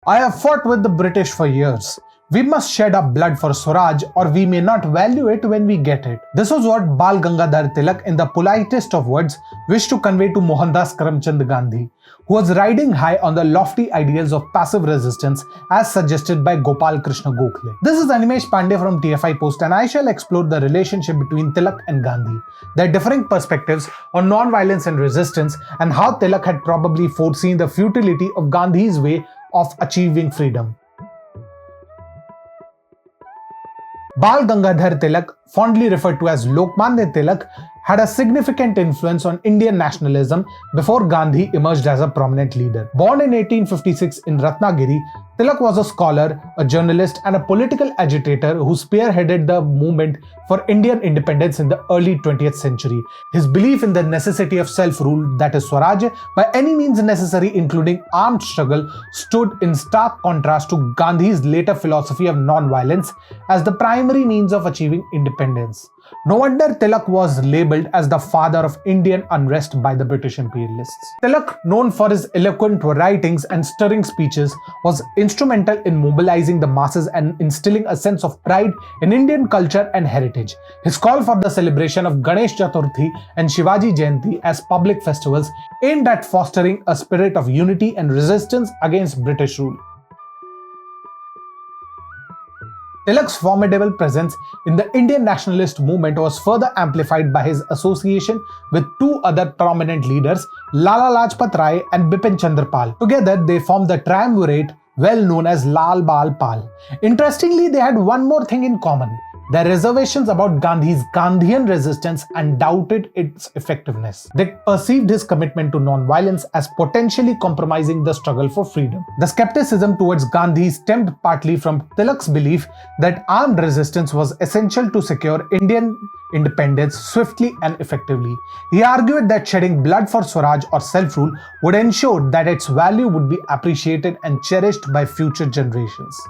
I have fought with the British for years. We must shed our blood for Swaraj or we may not value it when we get it. This was what Bal Gangadhar Tilak, in the politest of words, wished to convey to Mohandas Karamchand Gandhi, who was riding high on the lofty ideals of passive resistance as suggested by Gopal Krishna Gokhale. This is Animesh Pandey from TFIPost, and I shall explore the relationship between Tilak and Gandhi, their differing perspectives on non-violence and resistance, and how Tilak had probably foreseen the futility of Gandhi's way of achieving freedom. Bal Gangadhar Tilak, fondly referred to as Lokmanya Tilak, had a significant influence on Indian nationalism before Gandhi emerged as a prominent leader. Born in 1856 in Ratnagiri, Tilak was a scholar, a journalist, and a political agitator who spearheaded the movement for Indian independence in the early 20th century. His belief in the necessity of self-rule, that is Swaraj, by any means necessary, including armed struggle, stood in stark contrast to Gandhi's later philosophy of non-violence as the primary means of achieving independence. No wonder Tilak was labelled as the father of Indian unrest by the British imperialists. Tilak, known for his eloquent writings and stirring speeches, was instrumental in mobilizing the masses and instilling a sense of pride in Indian culture and heritage. His call for the celebration of Ganesh Chaturthi and Shivaji Jayanti as public festivals aimed at fostering a spirit of unity and resistance against British rule. Tilak's formidable presence in the Indian nationalist movement was further amplified by his association with two other prominent leaders, Lala Lajpat Rai and Bipin Chandra Pal. Together, they formed the triumvirate well known as Lal Bal Pal. Interestingly, they had one more thing in common: their reservations about Gandhi's Gandhian resistance and doubted its effectiveness. They perceived his commitment to non-violence as potentially compromising the struggle for freedom. The skepticism towards Gandhi stemmed partly from Tilak's belief that armed resistance was essential to secure Indian independence swiftly and effectively. He argued that shedding blood for Swaraj or self-rule would ensure that its value would be appreciated and cherished by future generations.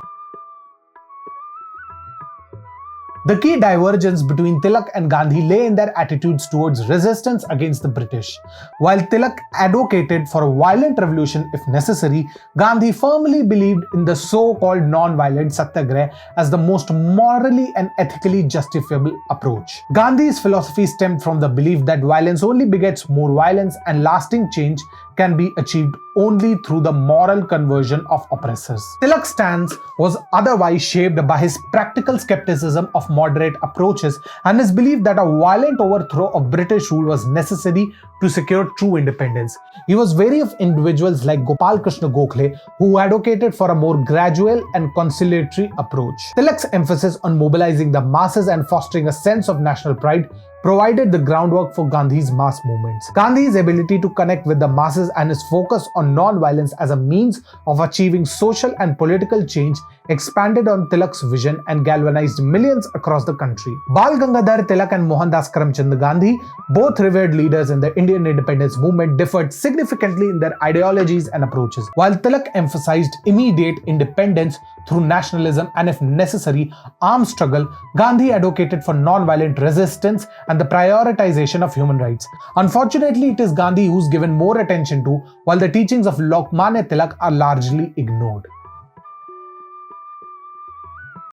The key divergence between Tilak and Gandhi lay in their attitudes towards resistance against the British. While Tilak advocated for a violent revolution if necessary, Gandhi firmly believed in the so-called non-violent satyagraha as the most morally and ethically justifiable approach. Gandhi's philosophy stemmed from the belief that violence only begets more violence and lasting change can be achieved only through the moral conversion of oppressors. Tilak's stance was otherwise shaped by his practical skepticism of moderate approaches and his belief that a violent overthrow of British rule was necessary to secure true independence. He was wary of individuals like Gopal Krishna Gokhale, who advocated for a more gradual and conciliatory approach. Tilak's emphasis on mobilizing the masses and fostering a sense of national pride provided the groundwork for Gandhi's mass movements. Gandhi's ability to connect with the masses and his focus on non-violence as a means of achieving social and political change expanded on Tilak's vision and galvanized millions across the country. Bal Gangadhar Tilak and Mohandas Karamchand Gandhi, both revered leaders in the Indian independence movement, differed significantly in their ideologies and approaches. While Tilak emphasized immediate independence through nationalism and, if necessary, armed struggle, Gandhi advocated for non-violent resistance and the prioritization of human rights. Unfortunately, it is Gandhi who's given more attention to, while the teachings of Lokmanya Tilak are largely ignored.